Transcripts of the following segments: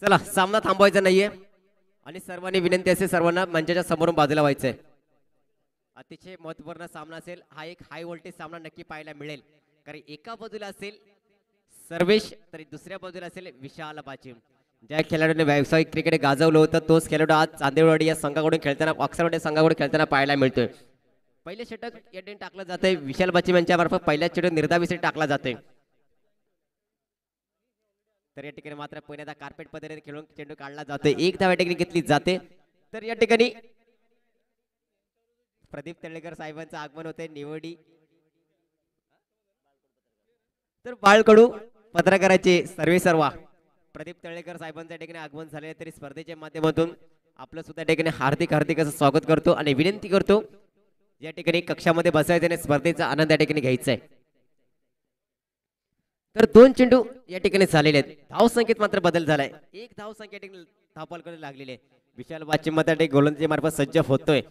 चला सामना थांबवायचा नाहीये आणि सर्वांनी विनंती असेल सर्वांना मंचाच्या समोरून बाजूला व्हायचंय. अतिशय महत्त्वपूर्ण सामना असेल हा. एक हाय व्होल्टेज सामना नक्की पाहायला मिळेल. कारण एका बाजूला असेल सर्वेश तर दुसऱ्या बाजूला असेल विशाल बाचिम. ज्या खेळाडूने व्यावसायिक क्रिकेट गाजवलं होतं तोच खेळाडू आज चांदेवाडी या संघाकडून खेळताना ऑक्सफर्ड या संघाकडून खेळताना पाहायला मिळतोय. पहिले षटक या ठिकाणी टाकलं जातंय विशाल बाचिम यांच्या मार्फत. पहिल्या षटक निर्धाविसाठी टाकला जातोय. तर या ठिकाणी मात्र पुण्याचा कार्पेट पद्धतीने खेळून चेंडू काढला जातोय. एक धाव या ठिकाणी घेतली जाते. तर या ठिकाणी प्रदीप तळेकर साहेबांचं आगमन होते निवडी. तर बाळकडू पत्रकाराचे सर्वेसर्वा प्रदीप तळेकर साहेबांच्या ठिकाणी आगमन झाले. तरी स्पर्धेच्या माध्यमातून आपलं सुद्धा ठिकाणी हार्दिक हार्दिक असं स्वागत करतो आणि विनंती करतो या ठिकाणी कक्षामध्ये बसायचं आणि स्पर्धेचा आनंद या ठिकाणी घ्यायचा आहे. तर दोन चेंडू या ठिकाणी झालेले आहेत. धाव संख्येत मात्र बदल झालाय. एक धाव संख्या धावपालकडे लागलेली आहे. विशाल बाचिम मध्ये गोलंदाजी मार्फत सज्ज होतोय.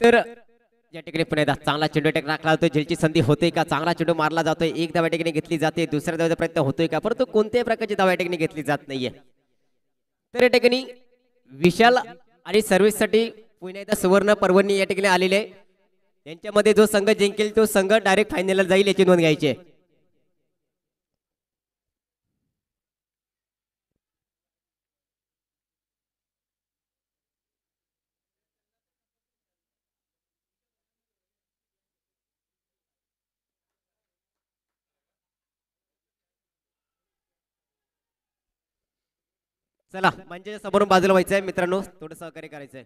तर या ठिकाणी पुन्हा चांगला चेंडू टाकला होतो. झेलची संधी होते का? चांगला चेंडू मारला जातोय. एक धाव या ठिकाणी घेतली जाते. दुसऱ्या धावाचा प्रयत्न होतोय का? परंतु कोणत्याही प्रकारची धाव या ठिकाणी घेतली जात नाहीये. तर या ठिकाणी विशाल आणि सर्व्हिससाठी पुन्हा एकदा सुवर्ण पर्वणी या ठिकाणी आलेले आहे. यांच्यामध्ये जो संघ जिंकेल तो संघ डायरेक्ट फायनलला जाईल याची नोंद घ्यायची आहे. चला म्हणजे समोरून बाजूला व्हायचंय मित्रांनो. थोडं सहकार्य करायचंय.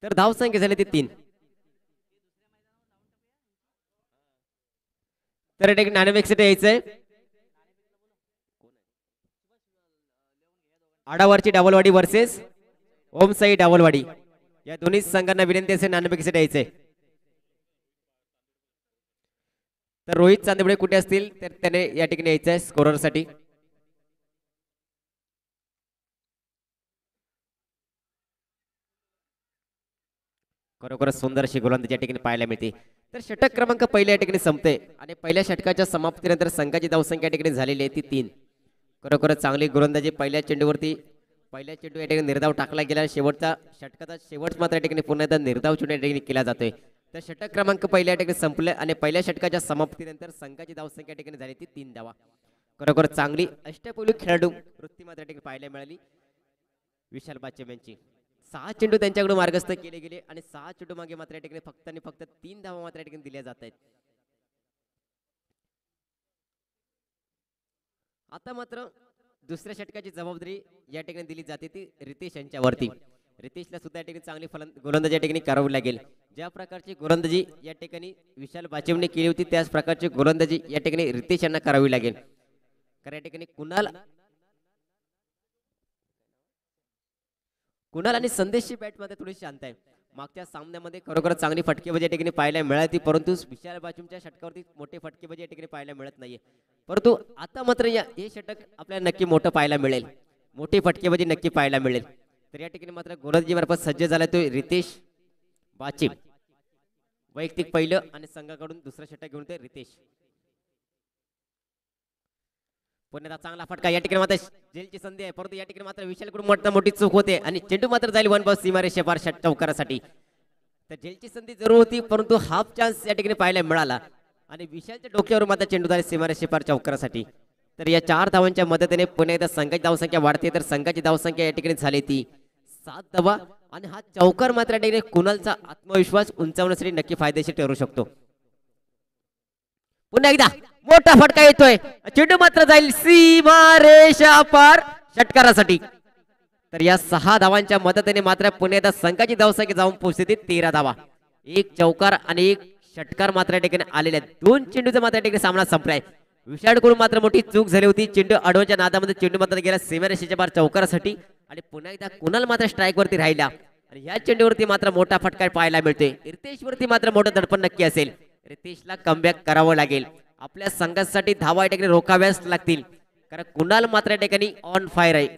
तर धाव संख्या झाली ती 3. तर एक नाणेफेकसाठी यायचंय. आडावरची डावलवाडी वर्सेस ओमसाई डावलवाडी या दोन्ही संघांना विनंती असेल नाणेफेकसाठी यायचंय. तर रोहित चांदेपुढे कुठे असतील तर त्याने या ठिकाणी यायचं आहे स्कोररसाठी. खरोखर सुंदर अशी गोलंदाजी या ठिकाणी पाहायला मिळते. तर षटक क्रमांक पहिल्या या ठिकाणी संपते आणि पहिल्या षटकाच्या समाप्तीनंतर संघाची धावसंख्या या ठिकाणी झालेली आहे ती 3. खरोखर चांगली गोलंदाजी. पहिल्या चेंडूवरती पहिल्या चेंडू या ठिकाणी निर्धाव टाकला गेला. शेवटचा षटकाचा शेवट मात्र या ठिकाणी पुन्हा एकदा निर्धाव चेंडू या ठिकाणी केला जातोय. तर षटक क्रमांक पहिल्या या ठिकाणी संपले आणि पहिल्या षटकाच्या समाप्तीनंतर संघाची धावसंख्या या ठिकाणी झाली ती 3 धावा. खरोखर चांगली अष्टपैलू खेळाडू वृत्ती मात्र या ठिकाणी पाहायला मिळाली विशाल बाचिम यांची. 6 चेंडू त्यांच्याकडून मार्गस्थ केले गेले आणि 6 चेंडू मागे मात्र या ठिकाणी फक्त आणि फक्त 3 धावा मात्र या ठिकाणी दिल्या जात आहेत. आता मात्र दुसऱ्या षटकाची जबाबदारी या ठिकाणी दिली जाते ती रितेश यांच्यावरती. रितेशला सुद्धा या ठिकाणी चांगली गोलंदाजी या ठिकाणी करावी लागेल. ज्या प्रकारची गोलंदाजी या ठिकाणी विशाल बाचिमने केली होती त्याच प्रकारची गोलंदाजी या ठिकाणी रितेश यांना करावी लागेल. कारण या ठिकाणी कुणाल आणि संदेशची बॅट मध्ये थोडी शांत आहे. मागच्या सामन्यामध्ये खरोखर चांगली फटकेबाजी या ठिकाणी पाहायला मिळाली परंतु विशाल बाचिमच्या षटकावरती मोठे फटकेबाजी या ठिकाणी पाहायला मिळत नाहीये. परंतु आता मात्र हे षटक आपल्याला नक्की मोठं पाहायला मिळेल. मोठी फटकेबाजी नक्की पाहायला मिळेल. तर या ठिकाणी मात्र गोलंदाजी मार्फत सज्ज झाला तो रितेश बाचिम. वैयक्तिक पहिलं आणि संघाकडून दुसरं षटक घेऊन ते रितेश. पुण्याचा चांगला फटका. या ठिकाणी मात्र जेलची संधी आहे परंतु या ठिकाणी मात्र विशालकडून मोठी चूक होते आणि चेंडू मात्र जाईल वन बॉल सीमारेषे पार चौकारासाठी. तर जेलची संधी जरूर होती परंतु हाफ चान्स या ठिकाणी पाहायला मिळाला आणि विशालच्या डोक्यावर मात्र चेंडू जाईल सीमारेषे पार चौकारासाठी. तर या 4 धावांच्या मदतीने पुन्हा एकदा संघाची धावसंख्या वाढते. तर संघाची धावसंख्या या ठिकाणी झाली ती 7 धावा आणि हा चौकार मात्र या ठिकाणी कुणालचा आत्मविश्वास उंचावण्यासाठी नक्की फायदेशीर ठरू शकतो. पुन्हा एकदा मोठा फटका येतोय, चेंडू मात्र जाईल सीमारेषा पार षटकारासाठी. तर या 6 धावांच्या मदतीने मात्र पुणे एकदा संघाची धावसंख्या जाऊन पोहोचते 13 धावा. एक चौकार आणि एक षटकार मात्र या ठिकाणी आलेले आहेत. 2 चेंडूचा मात्र या ठिकाणी सामना संपलाय. विशाळकडून मात्र मोठी चूक झाली होती. चेंडू अडवच्या नादामध्ये चेंडू मात्र गेला सीमारेषेच्या बाहेर चौकारासाठी आणि पुन्हा एकदा कुणाल मात्र स्ट्राईक वरती राहिला आणि या चेंडूवरती मात्र मोठा फटका पाहायला मिळतोय. रितेश वरती मात्र मोठं दडपण नक्की असेल. रितेशला कमबॅक करावं लागेल. आपल्या संघासाठी धावा या ठिकाणी रोखाव्याच लागतील, कारण कुणाल मात्र या ठिकाणी ऑन फायर आहे.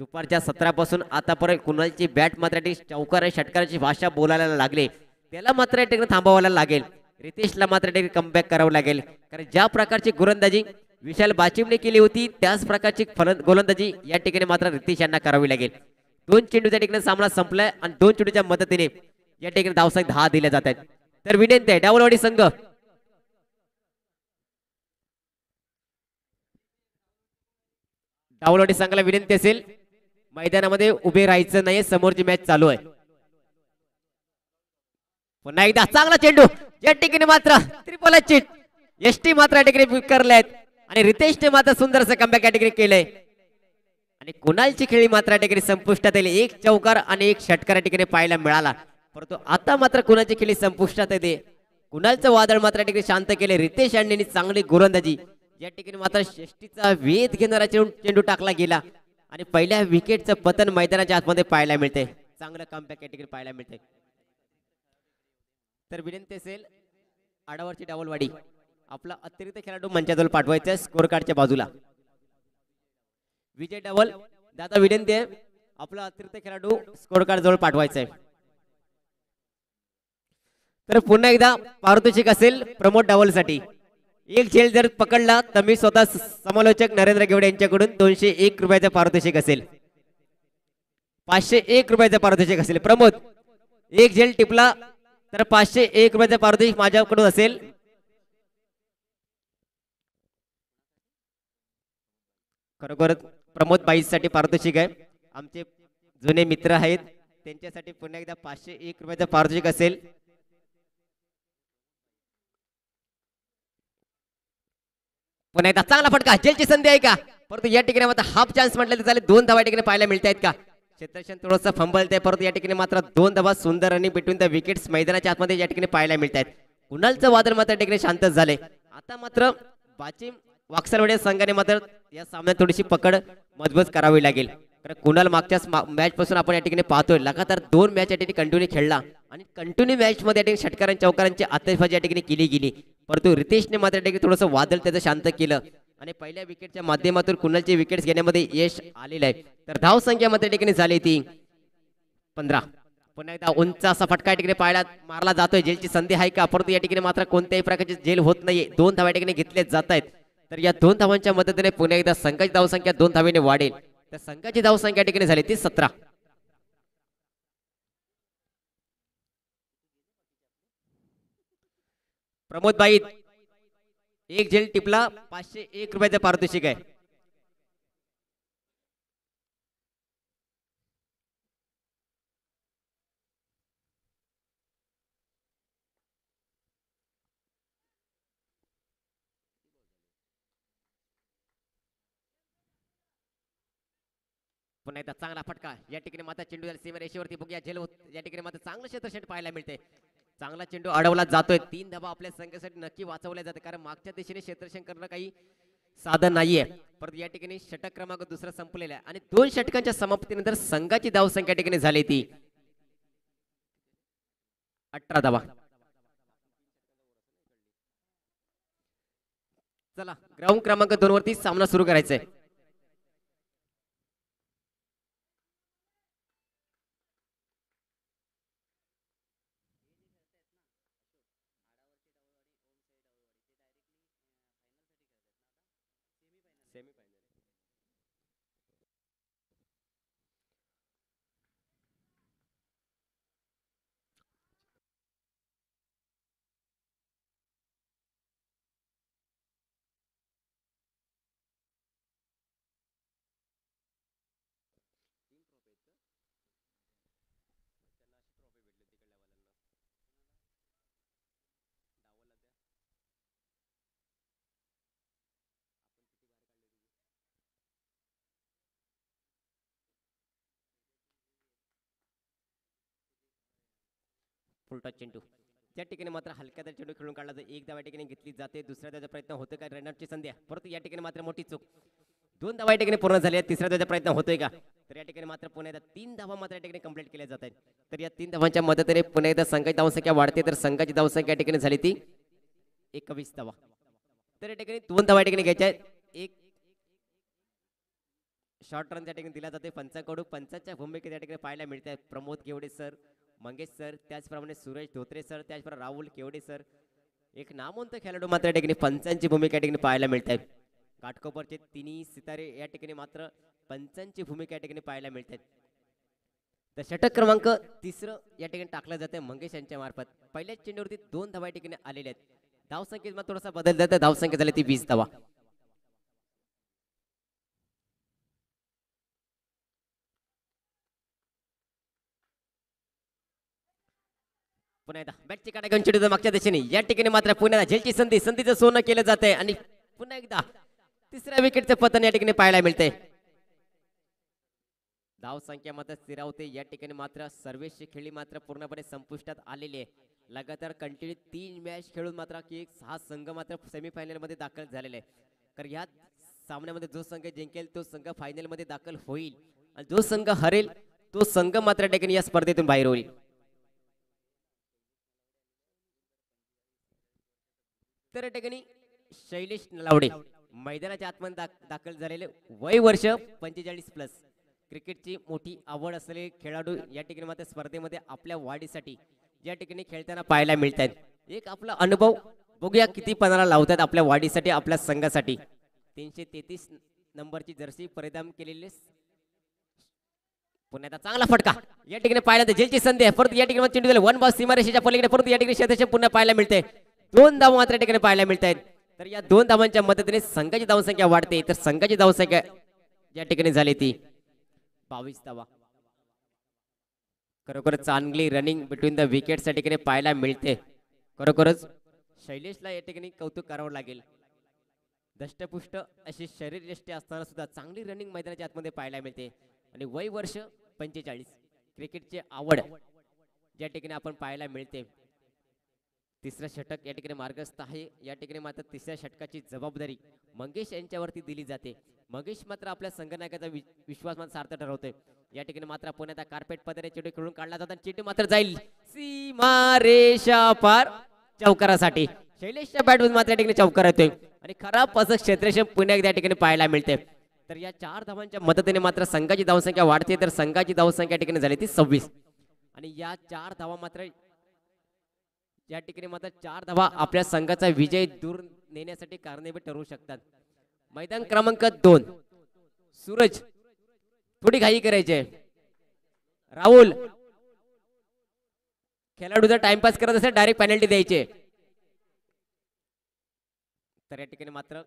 दुपारच्या 17 पासून आतापर्यंत कुणालची बॅट मात्र चौकार षटकाराची भाषा बोलायला लागले, त्याला मात्र या ठिकाणी थांबवायला लागेल. रितेशला मात्र या ठिकाणी कमबॅक करावं लागेल, कारण ज्या प्रकारची गोलंदाजी विशाल बाचिमने केली होती त्याच प्रकारची गोलंदाजी या ठिकाणी मात्र रितेश यांना करावी लागेल. 2 चेंडूच्या ठिकाणी सामना संपलाय आणि 2 चेंडूच्या मदतीने या ठिकाणी धावसंख्या 10 दिल्या जात आहेत. तर विनंती आहे डावलवाडी संघ डावलवाडी संघाला विनंती असेल मैदानामध्ये उभे राहायचं नाही, समोरची मॅच चालू आहे. पुन्हा एकदा चांगला चेंडू या ठिकाणी मात्र त्रिपल चिट एसटी मात्र या ठिकाणी करलेत आणि रितेशने मात्र सुंदर असं कमबॅक या ठिकाणी केलंय आणि कुणालची खेळी मात्र या ठिकाणी संपुष्टात आली. एक चौकार आणि एक षटकार या ठिकाणी पाहायला मिळाला, परंतु आता मात्र कुणालची खेळी संपुष्टात येते. कुणालचं वादळ मात्र या ठिकाणी शांत केले. रितेश यांनी चांगली गोलंदाजी या ठिकाणी मात्र षष्टीचा वेध घेणारा चेंडू टाकला गेला आणि पहिल्या विकेटचं पतन मैदानाच्या आतमध्ये पाहायला मिळते. चांगलं कमबॅक या ठिकाणी पाहायला मिळते. तर विनंती असेल आडावरची डावलवाडी आपला अतिरिक्त खेळाडू मंचाजवळ पाठवायचा स्कोर कार्डच्या बाजूला. विजय डावल दादा विनंती आहे आपला अतिरिक्त खेळाडू स्कोर कार्ड जवळ पाठवायचा आहे. तर पुन्हा एकदा पारितोषिक असेल प्रमोद डावलसाठी. एक झेल जर पकडला तर मी स्वतः समालोचक नरेंद्र गेवडे यांच्याकडून 201 रुपयाचं पारितोषिक असेल. 501 रुपयाचं पारितोषिक असेल. प्रमोद एक झेल टिपला तर 501 रुपयाचं पारितोषिक माझ्याकडून असेल. खरोखर प्रमोद बाईसाठी पारितोषिक आहे. आमचे जुने मित्र आहेत त्यांच्यासाठी पुन्हा एकदा 501 रुपयाचं पारितोषिक असेल. पुन्हा एकदा चांगला फटका जेलची संधी आहे का, परंतु या ठिकाणी मात्र हाफ चान्स म्हटलं तर झाले. 2 धावा या ठिकाणी पाहायला मिळत आहेत का. क्षेत्रक्षण थोडंसं फंबलतंय, परंतु या ठिकाणी मात्र 2 धावा सुंदर रनिंग बिटवीन द विकेट्स मैदानाच्या आतमध्ये या ठिकाणी पाहायला मिळत आहेत. कुणालचं वादळ मात्र या ठिकाणी शांत झाले. आता मात्र बाचिम वाकसरवाडी संघाने मात्र या सामन्यात थोडीशी पकड मजबूत करावी लागेल, कारण कुणाल मागच्या मॅच पासून आपण या ठिकाणी पाहतोय लगातार 2 मॅच या ठिकाणी कंटिन्यू खेळला आणि कंटिन्यू मॅच मध्ये या ठिकाणी षटकारांच्या चौकारांची आतषबाजी या ठिकाणी केली गेली, परंतु रितेशने मात्र या ठिकाणी थोडंसं वादळ त्याचं शांत केलं आणि पहिल्या विकेटच्या माध्यमातून कुणालचे विकेट्स घेण्यामध्ये यश आलेलं आहे. तर धाव संख्यामध्ये ठिकाणी झाली ती 15. पुन्हा एकदा उंच असा फटका या ठिकाणी पाहायला मारला जातोय. जेलची संधी आहे का, परंतु या ठिकाणी मात्र कोणत्याही प्रकारची जेल होत नाहीये. 2 धावा या ठिकाणी घेतले जात आहेत. तर या 2 धावांच्या मदतीने पुन्हा एकदा संघाची धावसंख्या 2 धावेने वाढेल. तर संघाची धावसंख्या या ठिकाणी झाली ती 17. प्रमोद बाई एक झेल टिपला 501 रुपयाचं पारितोषिक आहे. पुन्हा एकदा चांगला फटका या ठिकाणी मात्र चेंडू सीमारेषेवरती बघूया झेल होत. या ठिकाणी मात्र चांगलं क्षेत्रक्षण पाहायला मिळते. चांगला चेंडू अडवला जातोय. 3 धावा आपल्या संघासाठी नक्की वाचवल्या जाते, कारण मागच्या दिशेने क्षेत्रक्षण करणं काही साधन नाहीये. परंतु या ठिकाणी षटक क्रमांक दुसरा संपलेला आहे आणि 2 षटकांच्या समाप्तीनंतर संघाची धावसंख्या या ठिकाणी झाली ती 18 धावा. चला ग्राउंड क्रमांक 2 वरती सामना सुरू करायचा आहे. फुलटॉस चेंडू त्या ठिकाणी मात्र हलक्या दर चेंडू खेळून काढला एक धावा या ठिकाणी घेतली जाते दुसऱ्या धावाचा प्रयत्न होतो का रनआउटची संधी आहे परंतु या ठिकाणी मात्र मोठी चूक दोन धावा या ठिकाणी पूर्ण झाली आहेत तिसऱ्या धावाचा प्रयत्न होतोय का तर या ठिकाणी मात्र पुन्हा एकदा 3 धावा मात्र या ठिकाणी कंप्लीट केल्या जात आहेत तर या 3 धावांच्या मदतीने पुन्हा एकदा संघाची धावसंख्या वाढते तर संघाची धावसंख्या या ठिकाणी झाली ती 21 धावा तर या ठिकाणी 2 धावा या ठिकाणी घ्यायच्या आहेत एक शॉर्ट रन त्या ठिकाणी दिला जाते पंचाकडून पंचाच्या भूमिकेत या ठिकाणी पाहायला मिळते प्रमोद केवडे सर मंगेश सर त्याचप्रमाणे सुरेश धोत्रे सर त्याचप्रमाणे राहुल केवडे सर एक नामवंत खेळाडू मात्र या ठिकाणी पंचांची भूमिका या ठिकाणी पाहायला मिळते काटकोपरचे तिन्ही सितारे या ठिकाणी मात्र पंचांची भूमिका या ठिकाणी पाहायला मिळते तर षटक क्रमांक 3 या ठिकाणी टाकलं जाते मंगेश यांच्या मार्फत पहिल्याच चेंडूवरती 2 धावा या ठिकाणी आलेल्या आहेत धावसंख्येत मात्र थोडासा बदल जाते धावसंख्या झाली ती 20 धावा पुन्हा एकदा बॅटची काटा घेऊन चेंडू मागच्या दिशेने या ठिकाणी मात्र पुन्हा झेलची संधीचं सोनं केलं जातंय आणि पुन्हा एकदा तिसऱ्या विकेटचं पतन या ठिकाणी पाहायला मिळते धाव संख्या मात्र स्थिरावते या ठिकाणी मात्र सर्वेची खेळी मात्र पूर्णपणे संपुष्टात आलेली आहे लगातार कंटिन्यू 3 मॅच खेळून मात्र की हा संघ मात्र सेमीफायनल मध्ये दाखल झालेला आहे तर या सामन्यामध्ये जो संघ जिंकेल तो संघ फायनल मध्ये दाखल होईल आणि जो संघ हरेल तो संघ मात्र या ठिकाणी या स्पर्धेतून बाहेर होईल तर या ठिकाणी शैलेश नलावडे मैदानाच्या आतमध्ये दाखल झालेले वय वर्ष 45+ क्रिकेटची मोठी आवड असलेले खेळाडू या ठिकाणी मात्र स्पर्धेमध्ये आपल्या वाढीसाठी या ठिकाणी खेळताना पाहायला मिळत आहेत एक आपला अनुभव बघूया किती पणाला लावतात आपल्या वाढीसाठी आपल्या संघासाठी 333 नंबरची जर्सी परिधान केलेले पुन्हा चांगला फटका या ठिकाणी पाहायला तर जेलची संधी आहे परत या ठिकाणी चेंडू दिला 1 बॉल सीमारेषेच्या पलीकडे परत या ठिकाणी क्षेत्ररक्षण पुन्हा पाहायला मिळते 2 धावा मात्र या ठिकाणी पाहायला मिळत आहेत तर या 2 धावांच्या मदतीने संघाची धावसंख्या वाढते तर संघाची धावसंख्या या ठिकाणी झाली ती 22 धावा खरोखरच चांगली रनिंग बिटवीन द विकेट्स या ठिकाणी पाहायला मिळते खरोखरच शैलेशला या ठिकाणी कौतुक करावं लागेल दष्टपुष्ट अशी शरीरयष्टी असताना सुद्धा चांगली रनिंग मैदानाच्या आतमध्ये पाहायला मिळते आणि वय वर्ष 45 क्रिकेटची आवड या ठिकाणी आपण पाहायला मिळते तिसरा षटक या ठिकाणी मार्गस्थ आहे या ठिकाणी मात्र तिसऱ्या षटकाची जबाबदारी मंगेश यांच्यावरती दिली जाते मंगेश मात्र आपल्या संघनायकाचा विश्वास मात्र सार्थ ठरवतोय या ठिकाणी मात्र पुण्यात कार्पेट पदरे चेंडू खेळून काढला जातात चेंडू मात्र जाईल सीमारेषा पार चौकारासाठी शैलेशच्या बॅटमधून मात्र या ठिकाणी चौकार येतोय आणि खराब असं क्षेत्ररक्षण पुन्हा एकदा या ठिकाणी पाहायला मिळते तर या 4 धावांच्या मदतीने मात्र संघाची धावसंख्या वाढते तर संघाची धावसंख्या या ठिकाणी झाली ती 26 आणि या 4 धावा मात्र या ठिकाणी मात्र 4 धावा आपल्या संघाचा विजय दूर नेण्यासाठी कारणीभूत ठरू शकतात मैदान क्रमांक 2 सूरज थोडी घाई करायची राहुल खेळाडूचा टाइमपास करत असेल डायरेक्ट पेनल्टी द्यायची तर या ठिकाणी मात्र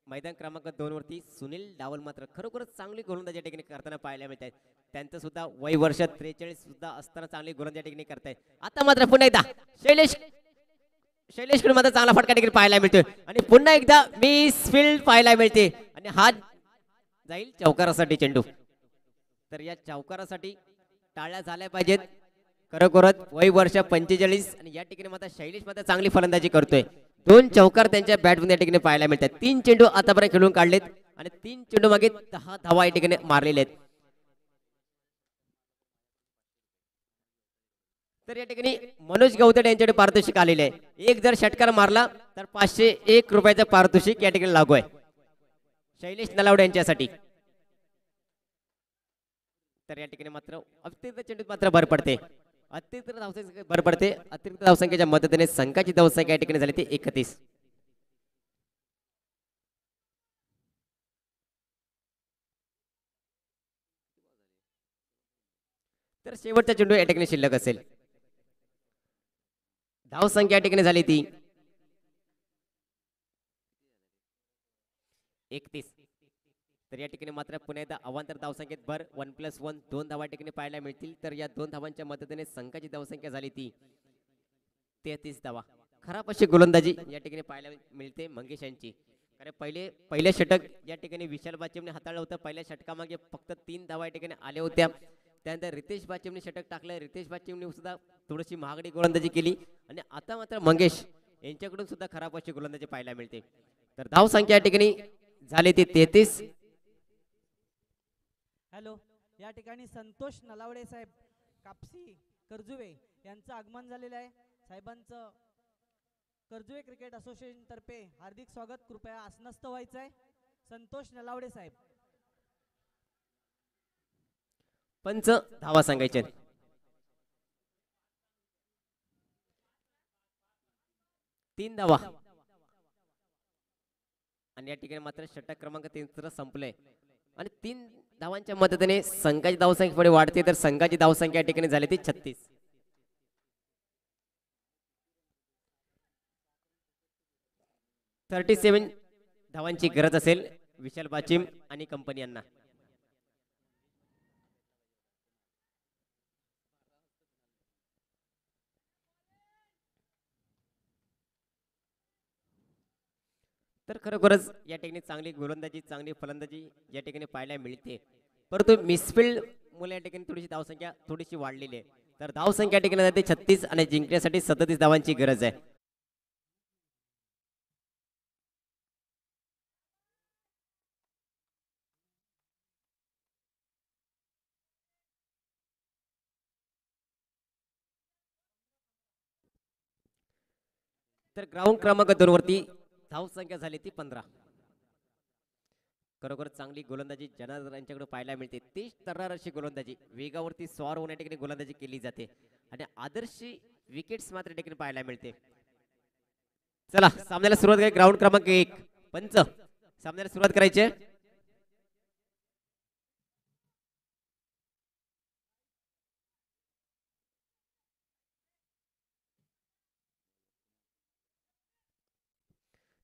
मैदान क्रमांक 2 वरती सुनील डावल मात्र खरोखरच चांगली गोलंदाजी या ठिकाणी करताना पाहायला मिळत आहेत त्यांचं सुद्धा वय वर्ष 43 सुद्धा असताना चांगली गोलंदाजी या ठिकाणी करतायत आता मात्र पुन्हा एकदा शैलेश कडे मात्र चांगला फटका ठिकाणी पाहायला मिळतोय आणि पुन्हा एकदा मिस फील्ड पाहायला मिळते आणि हा जाईल चौकारासाठी चेंडू तर या चौकारासाठी टाळ्या झाल्या पाहिजेत खरोखरच वय वर्ष 45 आणि या ठिकाणी मात्र शैलेश मात्र चांगली फलंदाजी करतोय 2 चौकार त्यांच्या बॅटमधून या ठिकाणी पाहायला मिळतात 3 चेंडू आतापर्यंत खेळून काढलेत आणि 3 चेंडू मागे 10 धावा या ठिकाणी मारलेले आहेत तर या ठिकाणी मनोज गवतडे यांच्याकडे पारितोषिक आलेले आहे एक जर षटकार मारला तर 501 रुपयाचं पारितोषिक या ठिकाणी लागू आहे शैलेश नलावडे यांच्यासाठी तर या ठिकाणी मात्र अतिरिक्त चेंडूत मात्र भर पडते अतिरिक्त धावसंख्या भर पडते अतिरिक्त धावसंख्येच्या मदतीने संघाची धावसंख्या या ठिकाणी झाली ती 31 तर शेवटचा चेंडू या ठिकाणी शिल्लक असेल धावसंख्या या ठिकाणी झाली ती 31 तर या ठिकाणी मात्र पुन्हा एकदा अवांतर धावसंख्येत भर 1+1 2 धावा ठिकाणी पाहायला मिळतील तर या 2 धावांच्या मदतीने संघाची धावसंख्या झाली ती 33 धावा खराब अशी गोलंदाजी या ठिकाणी पाहायला मिळते मंगेश यांची कारण पहिल्या षटक या ठिकाणी विशाल बाचेमने हाताळलं होतं पहिल्या षटकामागे फक्त 3 धावा या ठिकाणी आल्या होत्या त्यानंतर रितेश बाचिमने षटक टाकलं. रितेश बाचिमने सुद्धा थोडीशी महागडी गोलंदाजी केली आणि आता मात्र मंगेश यांच्याकडून सुद्धा खराब अशी गोलंदाजी पाहायला मिळते. तर धाव संख्या या ठिकाणी झाली ती 33. हॅलो, या ठिकाणी संतोष नलावडे साहेब कापसी कर्जुवे यांचं आगमन झालेलं आहे. साहेबांचं कर्जुवे क्रिकेट असोसिएशन तर्फे हार्दिक स्वागत. कृपया आसनस्थ व्हायचं आहे. संतोष नलावडे साहेब. पंच धावा सांगायचे. 3 धावा आणि या ठिकाणी मात्र षटक क्रमांक 3 संपलंय आणि 3 धावांच्या मदतीने संघाची धावसंख्या पुढे वाढते. तर संघाची धावसंख्या या ठिकाणी झाली ती 36. 37 धावांची गरज असेल विशाल बाचिम आणि कंपनी यांना. तर खरोखरच या ठिकाणी चांगली गोलंदाजी चांगली फलंदाजी या ठिकाणी पाहायला मिळते. परंतु मिसफिल्ड मुळे या ठिकाणी थोडीशी धावसंख्या थोडीशी वाढलेली आहे. तर धावसंख्या या ठिकाणी 36 आणि जिंकण्यासाठी 37 धावांची गरज आहे. तर ग्राउंड क्रमांक 2 वरती धाव संख्या झाली ती 15. खरोखर चांगली गोलंदाजी जनार्दन यांच्याकडे पाहायला मिळते. 30 तर्रार अशी गोलंदाजी वेगावरती स्वार होण्या ठिकाणी गोलंदाजी केली जाते आणि आदर्शी विकेट्स मात्र ठिकाणी पाहायला मिळते. चला सामन्याला सुरुवात करूया. ग्राउंड क्रमांक 1 पंच सामन्याला सुरुवात करायची.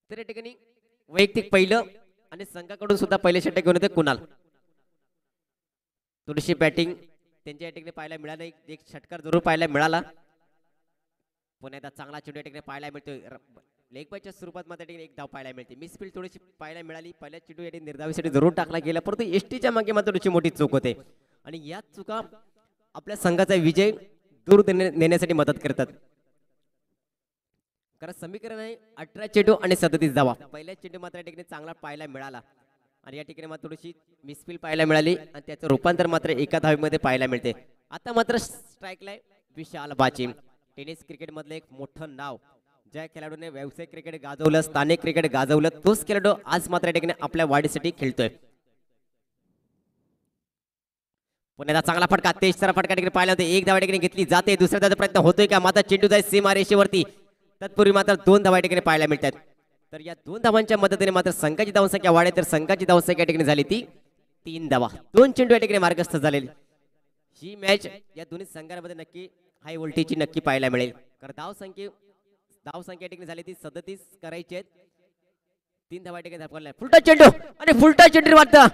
तर या ठिकाणी वैयक्तिक पहिलं आणि संघाकडून सुद्धा पहिले षटक घेऊन येते कुणाल. थोडीशी बॅटिंग त्यांच्या या ठिकाणी पाहायला मिळाली. एक षटकार जरूर पाहायला मिळाला. पुन्हा चांगला चेंडू या ठिकाणी पाहायला मिळतोय. लेग बायच्या स्वरूपात मात्र ठिकाणी एक धाव पाहायला मिळते. मिसफील्ड थोडीशी पाहायला मिळाली. पहिल्या चेंडू या निर्धावीसाठी जरूर टाकला गेला परंतु एसटीच्या मागे मात्र थोडीशी मोठी चूक होते आणि या चुका आपल्या संघाचा विजय दूर नेण्यासाठी मदत करतात. कारण समीकरण आहे 18 चेंडू आणि 37 धावा. पहिल्या चेंडू मात्र या ठिकाणी चांगला पाहायला मिळाला आणि या ठिकाणी मात्र थोडीशी मिसफील्ड पाहायला मिळाली आणि त्याचं रूपांतर मात्र एका धावेमध्ये पाहायला मिळते. आता मात्र स्ट्राईकला विशाल बाचिम. टेनिस क्रिकेट मधलं एक मोठं नाव. ज्या खेळाडूने व्यावसायिक क्रिकेट गाजवलं स्थानिक क्रिकेट गाजवलं तोच खेळाडू आज मात्र या ठिकाणी आपल्या वाढीसाठी खेळतोय. पुण्याचा चांगला फटका तेजचा फटका ठिकाणी पाहायला होते. एक धावा ठिकाणी घेतली जाते. दुसऱ्या धावाचा प्रयत्न होतोय का मात्र चेंडू जाय सीमा रेषेवरती. तत्पूर्वी मात्र 2 धावा ठिकाणी पाहायला मिळतात. तर या 2 धावांच्या मदतीने मात्र संघाची धावसंख्या वाढेल. तर संघाची धावसंख्या ठिकाणी झाली ती 3 धावा. 2 चेंडू या ठिकाणी मार्गस्थ झालेली. ही मॅच या दोन्ही संघांमध्ये नक्की हाय व्होल्टेजची नक्की पाहायला मिळेल. कारण धावसंख्या ठिकाणी झाली ती 37 करायची आहेत. 3 धावा ठिकाणी धापला. फुलटा चेंडू आणि फुलटा चेंडू वाटतं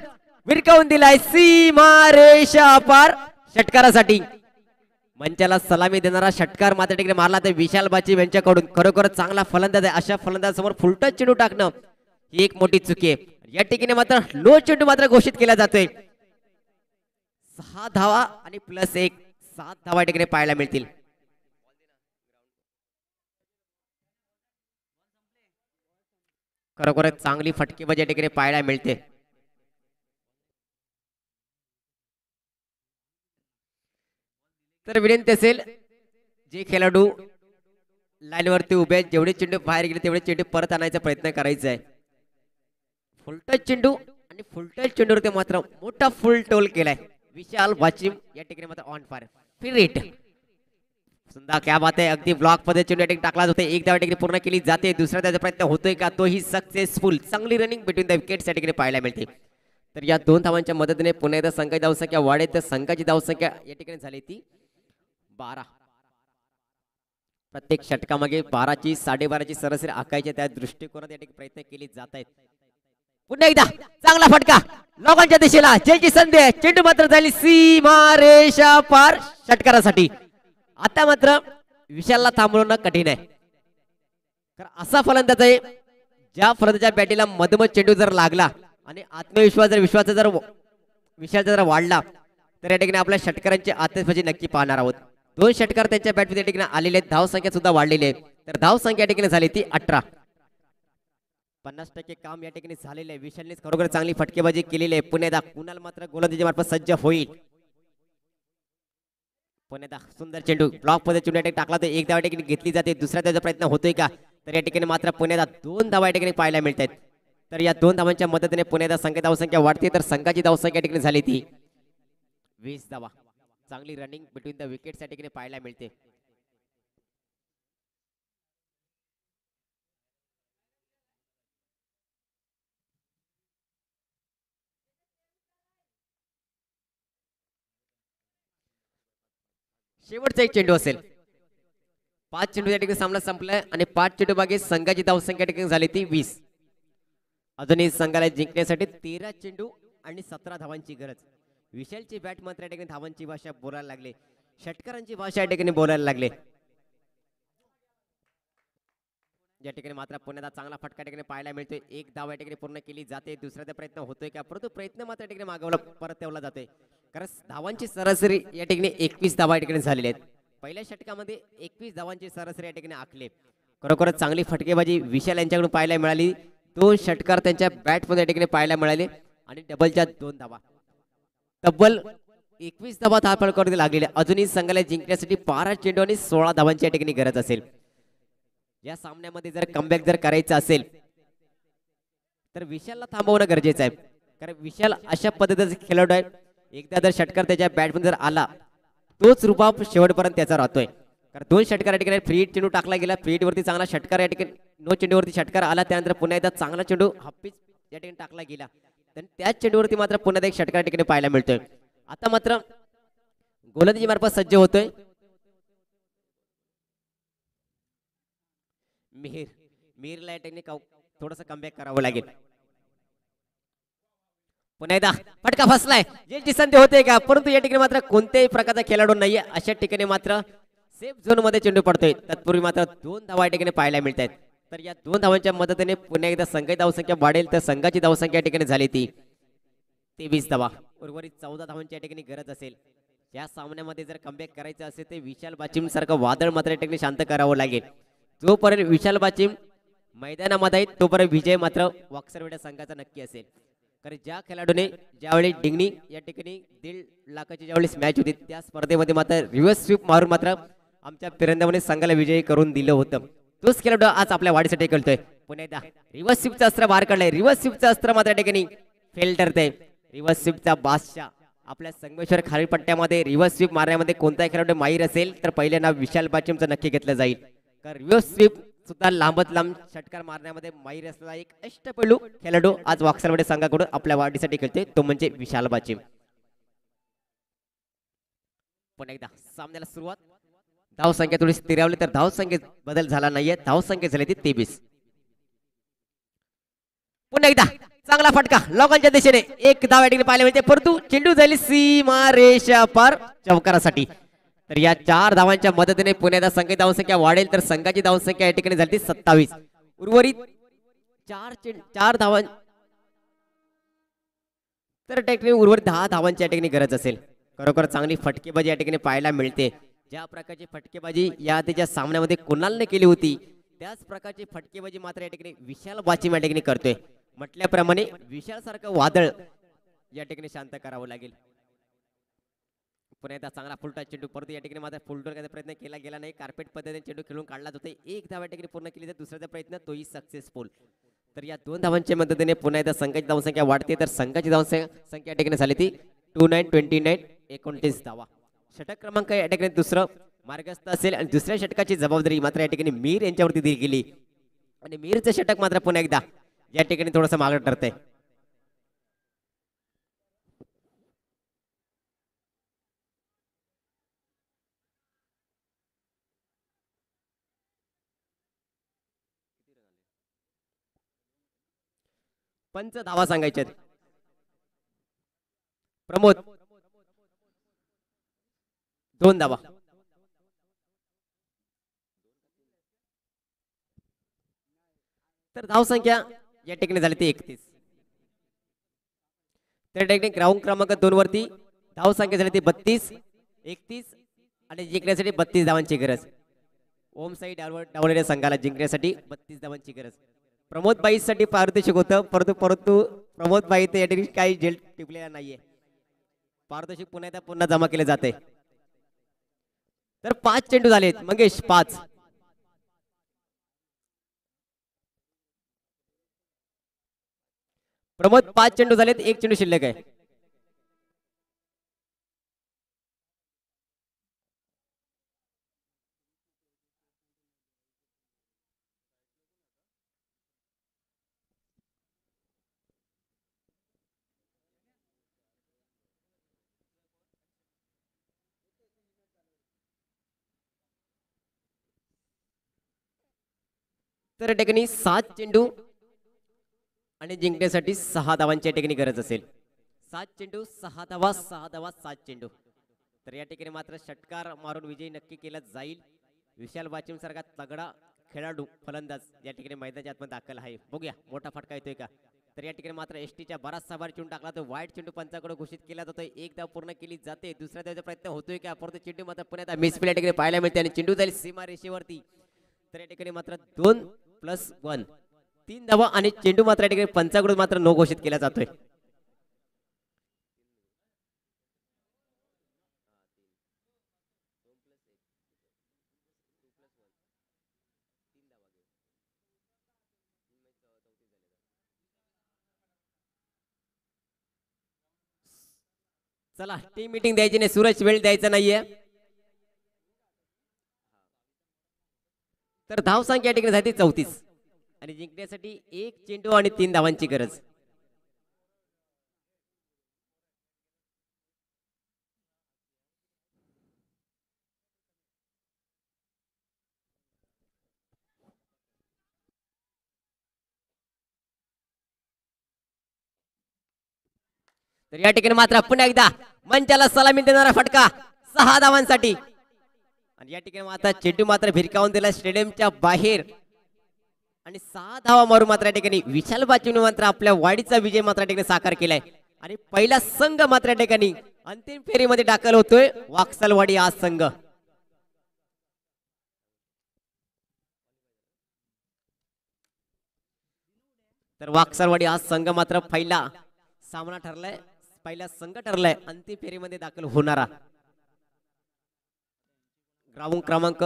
विरकावून दिलाय सीमा रेषा पार षटकारासाठी. मंचाला सलामी देणारा षटकार मात्र ठिकाणी मारला तर विशाल बाचिम यांच्याकडून. खरोखर चांगला फलंदाज आहे. अशा फलंदाजासमोर फुलटा चेंडू टाकणं ही एक मोठी चुकी आहे. या ठिकाणी मात्र लो चेंडू मात्र घोषित केला जातोय. 6 धावा आणि प्लस 1 7 धावा ठिकाणी पाहायला मिळतील. खरोखर चांगली फटकेबाजी या ठिकाणी पाहायला मिळते. तर विनंती असेल जे खेळाडू लाईनवरती उभे आहेत जेवढे चेंडू बाहेर गेले तेवढे चेंडू परत आणायचा प्रयत्न करायचा आहे. फुलटच चेंडू आणि फुलटच चेंडूवरती मात्र मोठा फुल टोल केलाय विशाल बाचिम या ठिकाणी मात्र ऑन फायर फिरिट. सुंदर क्या बात आहे. अगदी ब्लॉक मध्ये चेंडू टाकला जातोय. एक धाव ठिकाणी पूर्ण केली जाते. दुसऱ्या धावाचा प्रयत्न होतोय का तोही सक्सेसफुल. चांगली रनिंग बिटवीन द विकेट्स या ठिकाणी पाहायला मिळते. तर या 2 धावांच्या मदतीने पुन्हा एकदा संघाची धावसंख्या वाढेल. तर संघाची धावसंख्या या ठिकाणी झाली ती 12. प्रत्येक षटकामागे 12ची 12.5ची सरासरी आखायची त्या दृष्टिकोनात या ठिकाणी प्रयत्न केले जात आहेत. पुन्हा एकदा चांगला फटका लोकांच्या दिशेला चेंडूची संधी आहे. चेंडू मात्र झाली सीमा रेषा पार षटकारासाठी. आता मात्र विशालला थांबवणं कठीण आहे. कारण असा फलंदाज आहे ज्या फलंदाच्या बॅटीला मधोमध चेंडू जर लागला आणि आत्मविश्वास जर विश्वास जर विशालचा जर वाढला तर या ठिकाणी आपल्या षटकारांची आतिषबाजी नक्की पाहणार आहोत. 2 षटकार त्यांच्या बॅटमध्ये या ठिकाणी आलेले आहेत. धाव संख्या सुद्धा वाढलेली आहे. तर धाव संख्या या ठिकाणी झाली ती 18. 50% काम या ठिकाणी झालेलं आहे. विशालनेच खरोखर चांगली फटकेबाजी केलेली आहे. पुन्हा कुणाल मात्र गोलंदाजी मार्फत सज्ज होईल. पुन्हा सुंदर चेंडू ब्लॉक मध्ये चेंडू टाकला तर एक धाव या ठिकाणी घेतली जाते. दुसऱ्या धावाचा प्रयत्न होतोय का, तर या ठिकाणी मात्र पुण्याला 2 धावा या ठिकाणी पाहायला मिळतात. तर या 2 धावांच्या मदतीने पुण्याला धावसंख्या वाढते. तर संघाची धावसंख्या या ठिकाणी झाली ती 20 धावा. चांगली रनिंग बिटवीन द विकेट्स या ठिकाणी पाहायला मिळते. शेवटचा एक चेंडू असेल. 5 चेंडू या ठिकाणी सामना संपलाय आणि 5 चेंडू मागे संघाची धावसंख्या ठिकाणी झाली ती 20. अजूनही संघाला जिंकण्यासाठी 13 चेंडू आणि 17 धावांची गरज. विशालची बॅट मात्र या ठिकाणी धावांची भाषा बोलायला लागले. षटकारांची भाषा या ठिकाणी बोलायला लागले. या ठिकाणी मात्र पुण्याला चांगला फटका ठिकाणी पाहायला मिळतोय. एक धाव या ठिकाणी पूर्ण केली जाते. दुसऱ्या प्रयत्न होतोय का, परंतु प्रयत्न मात्र या ठिकाणी मागवला परत ठेवला जातोय. कारण धावांची सरासरी या ठिकाणी 21 धावा या ठिकाणी झालेल्या आहेत. पहिल्या षटकामध्ये 21 धावांची सरासरी या ठिकाणी आखली. खरोखरच चांगली फटकेबाजी विशाल यांच्याकडून पाहायला मिळाली. 2 षटकार त्यांच्या बॅटमध्ये या ठिकाणी पाहायला मिळाले आणि डबलच्या 2 धावा. तब्बल 21 धावा धावफलकावरती लागलेल्या. अजूनही संघाला जिंकण्यासाठी 12 चेंडू आणि 16 धावांची या ठिकाणी गरज असेल. या सामन्यामध्ये जर कमबॅक जर करायचं असेल तर विशालला थांबवणं गरजेचं आहे. कारण विशाल अशा पद्धतीचा खेळाडू आहे. एकदा जर षटकार त्याच्या बॅटमध्ये जर आला तोच रुबाब शेवटपर्यंत त्याचा राहतोय. कारण 2 षटकार या ठिकाणी फ्री चेंडू टाकला गेला. फ्री वरती चांगला षटकार या ठिकाणी नो चेंडूवरती षटकार आला. त्यानंतर पुन्हा एकदा चांगला चेंडू हाफिज या ठिकाणी टाकला गेला. तर त्याच चेंडूवरती मात्र पुन्हा एक षटकार या ठिकाणी पाहायला मिळतोय. आता मात्र गोलंदाजी मार्फत सज्ज होतोय मिहिरला या ठिकाणी थोडंसं कमबॅक करावं लागेल. पुन्हा एकदा फटका फसलाय. जे संधी होते का, परंतु या ठिकाणी मात्र कोणत्याही प्रकारचा खेळाडू नाहीये. अशा ठिकाणी मात्र सेफ झोन मध्ये चेंडू पडतोय. तत्पूर्वी मात्र 2 धावा या ठिकाणी पाहायला मिळतात. तर या 2 धावांच्या मदतीने पुन्हा एकदा संघाची धावसंख्या वाढेल. तर संघाची धावसंख्या या ठिकाणी झाली ती 23 धावा. उर्वरित 14 धावांची या ठिकाणी गरज असेल. या सामन्यामध्ये जर कमबॅक करायचं असेल तर विशाल बाचिम सारखं वादळ मात्र या ठिकाणी शांत करावं लागेल. जोपर्यंत विशाल बाचिम मैदानामध्ये आहे तोपर्यंत विजय मात्र वाक्सरवेडा संघाचा नक्की असेल. कारण ज्या खेळाडूने ज्यावेळी डिंगणी या ठिकाणी 1.5 लाखाची ज्यावेळेस मॅच होती त्या स्पर्धेमध्ये मात्र रिव्हर्स स्वीप मारून मात्र आमच्या तिरंदाबाने संघाला विजयी करून दिलं होतं. तोच खेळाडू आज आपल्या वाढीसाठी खेळतोय. पुन्हा एकदा रिव्हर्स स्वीपचं अस्त्र बाहेर काढलंय. रिव्हर्स स्वीपचं अस्त्र मात्र या ठिकाणी फेल ठरतंय. रिव्हर्स स्वीपचा बादशाह आपल्या संगमेश्वर खाली पट्ट्यामध्ये रिव्हर्स स्वीप मारण्यामध्ये कोणताही खेळाडू माहीर असेल तर पहिले नाव विशाल बाचिमचं नक्की घेतलं जाईल. कारण रिव्हर्स स्वीप सुद्धा लांबत लांब षटकार मारण्यामध्ये माहीर असलेला एक अष्टपैलू खेळाडू आज वाक्सरवाडी संघाकडून आपल्या वाढीसाठी खेळतोय, तो म्हणजे विशाल बाचिम. पुन्हा एकदा सामन्याला सुरुवात. धाव संख्या थोडी स्थिरावली तर धाव संख्येत बदल झाला नाहीये. धाव संख्या झाली ती 23. पुन्हा एकदा चांगला फटका लोकांच्या दिशेने. एक धाव या ठिकाणी पाहायला मिळते, परंतु चेंडू झाली सीमा रेषा पार चौकारासाठी. तर या 4 धावांच्या मदतीने पुण्याचा संघाची धावसंख्या वाढेल. तर संघाची धावसंख्या या ठिकाणी झाली 27. उर्वरित 4 धावां तर ठिकाणी उर्वरित 10 धावांची या ठिकाणी गरज असेल. खरोखर चांगली फटकेबाजी या ठिकाणी पाहायला मिळते. ज्या प्रकारची फटकेबाजी या आधीच्या सामन्यामध्ये कुणालने केली होती त्याच प्रकारची फटकेबाजी मात्र या ठिकाणी विशाल बाचिम या ठिकाणी करतोय. म्हटल्याप्रमाणे विशाल सारखं वादळ या ठिकाणी शांत करावं लागेल. पुन्हा एकदा चांगला फुलटा चेंडू, परंतु या ठिकाणी मात्र फुलटोर करण्याचा प्रयत्न केला गेला नाही. कार्पेट पद्धतीने चेंडू खेळून काढला जातोय. एक धाव या ठिकाणी पूर्ण केली तर दुसऱ्याचा प्रयत्न तोही सक्सेसफुल. तर या 2 धावांच्या मदतीने पुन्हा एकदा संघाची धावसंख्या वाढते. तर संघाची धावसंख्या या ठिकाणी झाली ती 29 धावा. षटक क्रमांक या ठिकाणी दुसरं मार्गस्थ असेल आणि दुसऱ्या षटकाची जबाबदारी मात्र या ठिकाणी मीर यांच्यावरती दिली गेली आणि मीरचं षटक मात्र पुन्हा एकदा या ठिकाणी थोडंसं मागं ठरतंय. पंच धावा सांगायचे प्रमोद 2 धावा. तर धाव संख्या या ठिकाणी झाली ती 31. तर ठिकाणी ग्राउंड क्रमांक 2 वरती धाव संख्या झाली ती 32, 31 आणि जिंकण्यासाठी 32 धावांची गरज. ओम साई डावलेल्या संघाला जिंकण्यासाठी 32 धावांची गरज. प्रमोद बाईसाठी पारितोषिक होतं, परंतु प्रमोद बाई या ठिकाणी काही झेल टिपलेला नाहीये. पारितोषिक पुन्हा जमा केले जाते. तर 5 चेंडू झालेत. मंगेश 5. प्रमोद 5 चेंडू झालेत, 1 चेंडू शिल्लक आहे. तर या ठिकाणी 7 चेंडू आणि जिंकण्यासाठी 6 धावांची या ठिकाणी गरज असेल. 7 चेंडू 6 धावा, 6 धावा, 7 चेंडू. तर या ठिकाणी मात्र षटकार मारून विजय नक्की केला जाईल. विशाल वाचिम सारखा तगडा खेळाडू फलंदाज या ठिकाणी मैदानाच्या आतमध्ये दाखल आहे. बघूया मोठा फटका येतोय का. तर या ठिकाणी मात्र एसटीच्या बराचसा बार चेंडू टाकला, तो वाईट चेंडू पंचाकडे घोषित केला जातोय. एक धाव पूर्ण केली जाते. दुसऱ्या धावाचा प्रयत्न होतोय का, परंतु चेंडू मात्र पुण्यात मिसफील्ड या ठिकाणी पाहायला मिळते आणि चेंडू जाईल सीमा रेषेवरती. तर या ठिकाणी मात्र 2+1 3 धावा आणि चेंडू मात्र या ठिकाणी पंचाकडून मात्र नो घोषित केला जातोय. चला टीम मीटिंग द्यायची नाही, सूरज वेळ द्यायचा नाहीये. तर धाव संख्या या ठिकाणी झाली 34 आणि जिंकण्यासाठी 1 चेंडू आणि 3 धावांची गरज. तर या ठिकाणी मात्र पुन्हा एकदा मंचाला सलामी देणारा फटका 6 धावांसाठी. आणि या ठिकाणी मात्र चेंडू मात्र भिरकावून दिला स्टेडियमच्या बाहेर आणि 6 धावा मारून मात्र या ठिकाणी विशाल बाचूने मात्र आपल्या वाडीचा विजय मात्र या ठिकाणी साकार केलाय. आणि पहिला संघ मात्र या ठिकाणी अंतिम फेरीमध्ये दाखल होतोय, वाकसलवाडी हा संघ. तर वाकसलवाडी हा संघ मात्र पहिला सामना ठरलाय, पहिला संघ ठरलाय अंतिम फेरीमध्ये दाखल होणारा. ग्राउंड क्रमांक